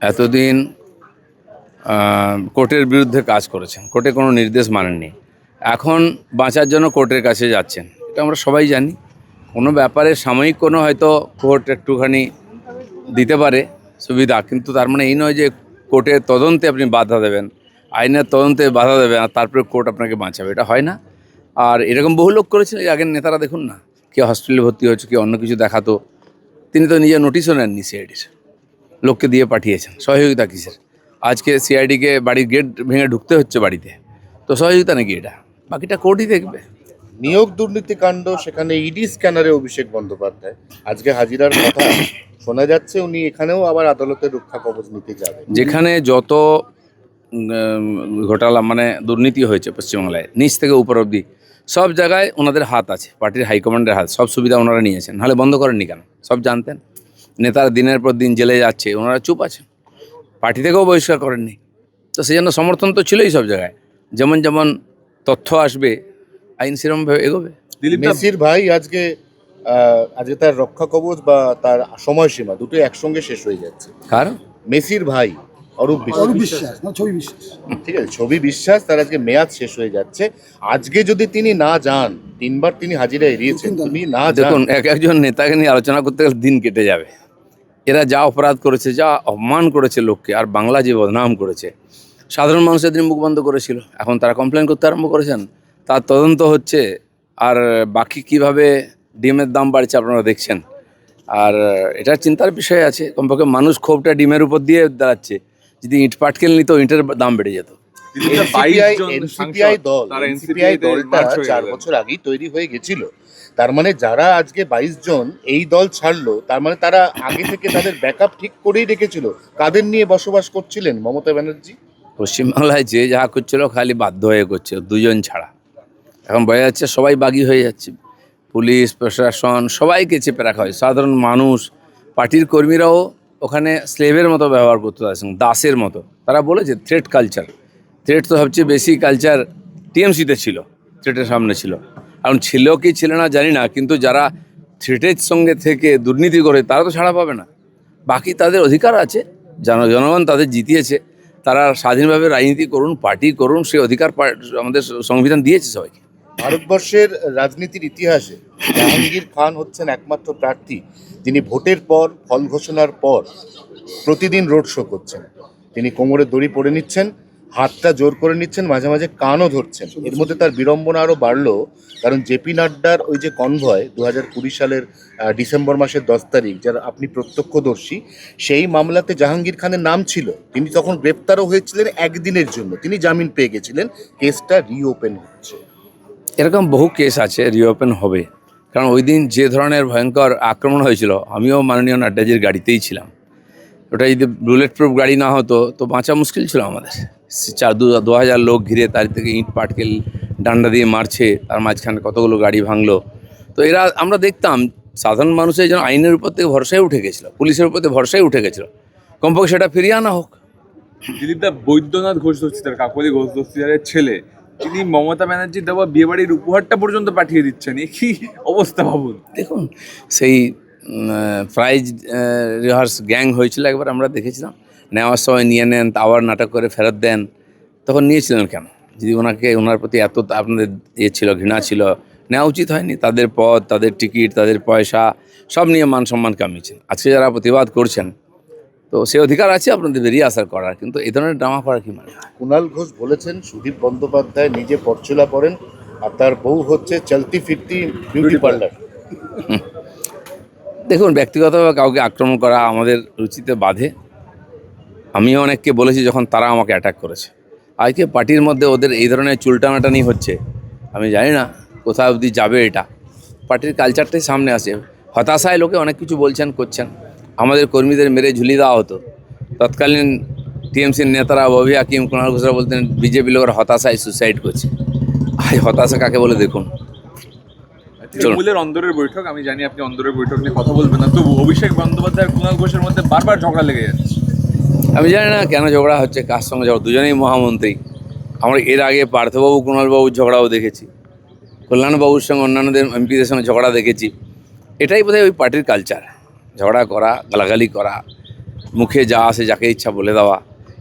এতদিন কোর্টের বিরুদ্ধে কাজ করেছেন, কোর্টে কোনো নির্দেশ মানেননি, এখন বাঁচার জন্য কোর্টের কাছে যাচ্ছেন। এটা আমরা সবাই জানি। কোনো ব্যাপারে সাময়িক কোনো হয়তো কোর্ট একটুখানি দিতে পারে সুবিধা, কিন্তু তার মানে এই নয় যে কোর্টের তদন্তে আপনি বাধা দেবেন, আইনের তদন্তে বাধা দেবেন আর তারপরে কোর্ট আপনাকে বাঁচাবে। এটা হয় না। আর এরকম বহু লোক করেছেন। এই আগের নেতারা দেখুন না, কেউ হসপিটালে ভর্তি হচ্ছে, কেউ অন্য কিছু দেখাতো, তিনি তো নিজের নোটিশও নেননি, সিআইডির লোককে দিয়ে পাঠিয়েছেন। সহযোগিতা কিসের? আজকে সিআইডিকে বাড়ির গেট ভেঙে ঢুকতে হচ্ছে বাড়িতে, তো সহযোগিতা নাকি এটা? বাকিটা কোর্টই দেখবে। নিয়োগ দুর্নীতিকাণ্ড, সেখানে ইডি স্ক্যানারে অভিষেক বন্দ্যোপাধ্যায় আজকে হাজিরার কথা শোনা যাচ্ছে। উনি এখানেও আবার আদালতের রক্ষা কবচ নিতে যাবেন। যেখানে যত ঘোটালা মানে দুর্নীতি হয়েছে পশ্চিমবাংলায়, নিচ থেকে উপর অবধি সব জায়গায় ওনাদের হাত আছে, পার্টির হাইকমান্ডের হাত। সব সুবিধা ওনারা নিয়েছেন, নাহলে বন্ধ করেননি কেন? সব জানতেন। নেতারা দিনের পর দিন জেলে যাচ্ছে, ওনারা চুপ আছেন, পার্টি থেকেও বহিষ্কার করেননি। তো সেই জন্য সমর্থন তো ছিলই সব জায়গায়। যেমন যেমন তথ্য আসবে, আইন সেরকমভাবে এগোবে। মেসির ভাই আজকে তার রক্ষা কবচ বা তার সময়সীমা দুটোই একসঙ্গে শেষ হয়ে যাচ্ছে। কারণ মেসির ভাই অরূপ বিশ্বাস, ঠিক আছে, ছবি বিশ্বাস, তার আজকে মেয়াদ শেষ হয়ে যাচ্ছে। আজকে যদি তিনি না যান, তিনবার তিনি হাজিরা এড়িয়েছেন, তিনি না যান, দেখুন, একজন নেতাকে নিয়ে আলোচনা করতে গেলে দিন কেটে যাবে। এরা যা অপরাধ করেছে, যা অপমান করেছে লোককে, আর বাংলা যে বদনাম করেছে, সাধারণ মানুষের দিন মুখ বন্ধ করেছিল, এখন তারা কমপ্লেন করতে আরম্ভ করেছেন, তার তদন্ত হচ্ছে। আর বাকি কিভাবে ডিমের দাম বাড়ছে আপনারা দেখছেন। আর এটা চিন্তার বিষয় আছে। কমপক্ষে মানুষ ক্ষোভটা ডিমের উপর দিয়ে দাঁড়াচ্ছে। যদি ইট পাটকেল নিত, ইটের দাম বেড়ে যেত। এনসিপিআই দলটা 4 বছর আগেই তৈরি হয়ে গেছিল। তার মানে যারা আজকে 22 জন এই দল ছাড়লো, তার মানে তারা আগে থেকে তাদের ব্যাকআপ ঠিক করেই রেখেছিল। কাদের নিয়ে বসবাস করছিলেন মমতা ব্যানার্জি? পশ্চিমবাংলায় যে যা করছিল খালি বাধ্য হয়ে করছে, দুজন ছাড়া। এখন বোঝা যাচ্ছে সবাই বাগী হয়ে যাচ্ছে। পুলিশ প্রশাসন সবাইকে চেপে রাখা হয়। সাধারণ মানুষ, পার্টির কর্মীরাও ওখানে স্লেভের মতো ব্যবহার করতে পারছেন, দাসের মতো। তারা বলেছে থ্রেট কালচার। থ্রেট তো সবচেয়ে বেশি কালচার টিএমসিতে ছিল, থ্রেটের সামনে ছিল। এখন ছিল কি ছিল না জানি না, কিন্তু যারা থ্রেটের সঙ্গে থেকে দুর্নীতি করে তারা তো ছাড়া পাবে না। বাকি তাদের অধিকার আছে, জনগণ তাদের জিতিয়েছে, তারা স্বাধীনভাবে রাজনীতি করুন, পার্টি করুন, সেই অধিকার আমাদের সংবিধান দিয়েছে সবাইকে। ভারতবর্ষের রাজনীতির ইতিহাসে জাহাঙ্গীর খান হচ্ছেন একমাত্র প্রার্থী যিনি ভোটের পর, ফল ঘোষণার পর প্রতিদিন রোড শো করছেন। তিনি কোমরে দড়ি পরে নিচ্ছেন, হাতটা জোর করে নিচ্ছেন, মাঝে মাঝে কানও ধরছেন। এর মধ্যে তার বিড়ম্বনা আরও বাড়লো, কারণ জেপি নাড্ডার ওই যে কনভয় 2020 সালের ডিসেম্বর মাসের 10 তারিখ, যার আপনি প্রত্যক্ষদর্শী, সেই মামলাতে জাহাঙ্গীর খানের নাম ছিল। তিনি তখন গ্রেপ্তারও হয়েছিলেন একদিনের জন্য, তিনি জামিন পেয়ে গেছিলেন। কেসটা রিওপেন হচ্ছে। এরকম বহু কেস আছে, রিওপেন হবে। কারণ ওই দিন যে ধরনের ভয়ঙ্কর আক্রমণ হয়েছিল, আমিও মাননীয় নাড্ডাজির গাড়িতেই ছিলাম। ওটা যদি বুলেট প্রুফ গাড়ি না হতো তো বাঁচা মুশকিল ছিল আমাদের। 2,000 লোক ঘিরে, তার থেকে ইট পাটকেল ডান্ডা দিয়ে মারছে, তার মাঝখানে কতগুলো গাড়ি ভাঙলো। তো এরা আমরা দেখতাম সাধারণ মানুষের যেন আইনের উপর থেকে ভরসায় উঠে গেছিলো, পুলিশের উপর থেকে ভরসায় উঠে গেছিলো। কমপক্ষে সেটা ফিরিয়ে আনা হোক। দিলীপদা, বৈদ্যনাথ ঘোষ দস্তিদার, কাকলি ঘোষ দস্তিদারের ছেলে, তিনি মমতা ব্যানার্জির দেওয়া বিয়েবাড়ির উপহারটা পর্যন্ত পাঠিয়ে দিচ্ছেন। এ কি অবস্থা ভাবুন। দেখুন, সেই প্রাইজ রিহার্স গ্যাং হয়েছিল একবার, আমরা দেখেছিলাম। নেওয়ার সময় নিয়ে নেন, আবার নাটক করে ফেরত দেন। তখন নিয়েছিলেন কেন? যদি ওনার প্রতি এত আপনাদের ছিল, ঘৃণা ছিল, নেওয়া উচিত হয়নি? তাদের পদ, তাদের টিকিট, তাদের পয়সা সব নিয়ে মান সম্মান কামিয়েছেন। আজকে যারা প্রতিবাদ করছেন, তো সে অধিকার আছে আপনাদের বেরিয়ে আসার করার, কিন্তু এই ধরনের ড্রামা করার কি মানে হয়? কুণাল ঘোষ বলেছেন সুদীপ বন্দ্যোপাধ্যায় নিজে পরচুলা পরেন আর তার বউ হচ্ছে চলতি ফিরতি বিউটি পার্লার। দেখুন, ব্যক্তিগতভাবে কাউকে আক্রমণ করা আমাদের রুচিতে বাধে। আমিও অনেককে বলেছি যখন তারা আমাকে অ্যাটাক করেছে। আজকে পার্টির মধ্যে ওদের এই ধরনের চুলটামাটানি হচ্ছে, আমি জানি না কোথাও অবধি যাবে এটা। পার্টির কালচারটাই সামনে আসে। হতাশায় লোকে অনেক কিছু বলছেন, করছেন। আমাদের কর্মীদের মেরে ঝুলিয়ে দেওয়া হতো। তৎকালীন টিএমসির নেতারা ববি হাকিম, কুণাল ঘোষরা বলতেন বিজেপি লোকের হতাশায় সুসাইড করছে। আজ হতাশা কাকে বলে দেখুন। তৃণমূলের অন্দরের বৈঠক, আমি জানি আপনি অন্দরের বৈঠক নিয়ে কথা বলবেন না, তবু অভিষেক বন্দ্যোপাধ্যায় আর কুণাল ঘোষের মধ্যে বারবার ঝগড়া লেগে যাচ্ছে। আমি জানি না কেন ঝগড়া হচ্ছে, কার সঙ্গে ঝগড়া। দুজনেই মহামন্ত্রী। আমরা এর আগে পার্থবাবু কুণালবাবুর ঝগড়াও দেখেছি, কল্যাণবাবুর সঙ্গে অন্যান্যদের এমপিদের সঙ্গে ঝগড়া দেখেছি। এটাই বোধহয় ওই পার্টির কালচার, ঝগড়া করা, গালাগালি করা। মুখে যা আসে যাকে ইচ্ছা বলে দেওয়া,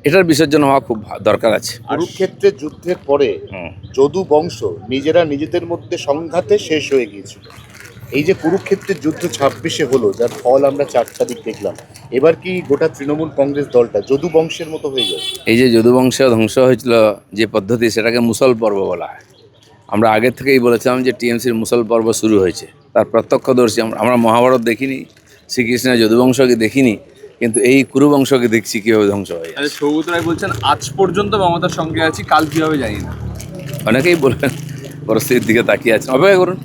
এটার বিসর্জন হওয়া খুব দরকার আছে। কুরুক্ষেত্রের যুদ্ধের পরে যদু বংশ নিজেরা নিজেদের মধ্যে সংঘাতে শেষ হয়ে গিয়েছিল। এই যে কুরুক্ষেত্রের যুদ্ধ 26-এ হলো, যার ফল আমরা 4 তারিখ দেখলাম, এবার কি গোটা তৃণমূল কংগ্রেস দলটা যদু বংশের মতো হয়ে যাবে? এই যে যদুবংশ ধ্বংস হয়েছিল যে পদ্ধতি, সেটাকে মুসল পর্ব বলা হয়। আমরা আগে থেকেই বলেছিলাম যে টিএমসির মুসল পর্ব শুরু হয়েছে, তার প্রত্যক্ষদর্শী আমরা মহাভারত দেখিনি, শ্রীকৃষ্ণের যদুবংশকে দেখিনি, কিন্তু এই কুরুবংশকে দেখছি কীভাবে ধ্বংস হয়ে যায়। আচ্ছা, সৌগত রায় বলছেন আজ পর্যন্ত মমতার সঙ্গে আছি, কাল কি হবে জানি না। অনেকেই বলবেন, পরিস্থিতির দিকে তাকিয়ে আছেন, অপেক্ষা করুন।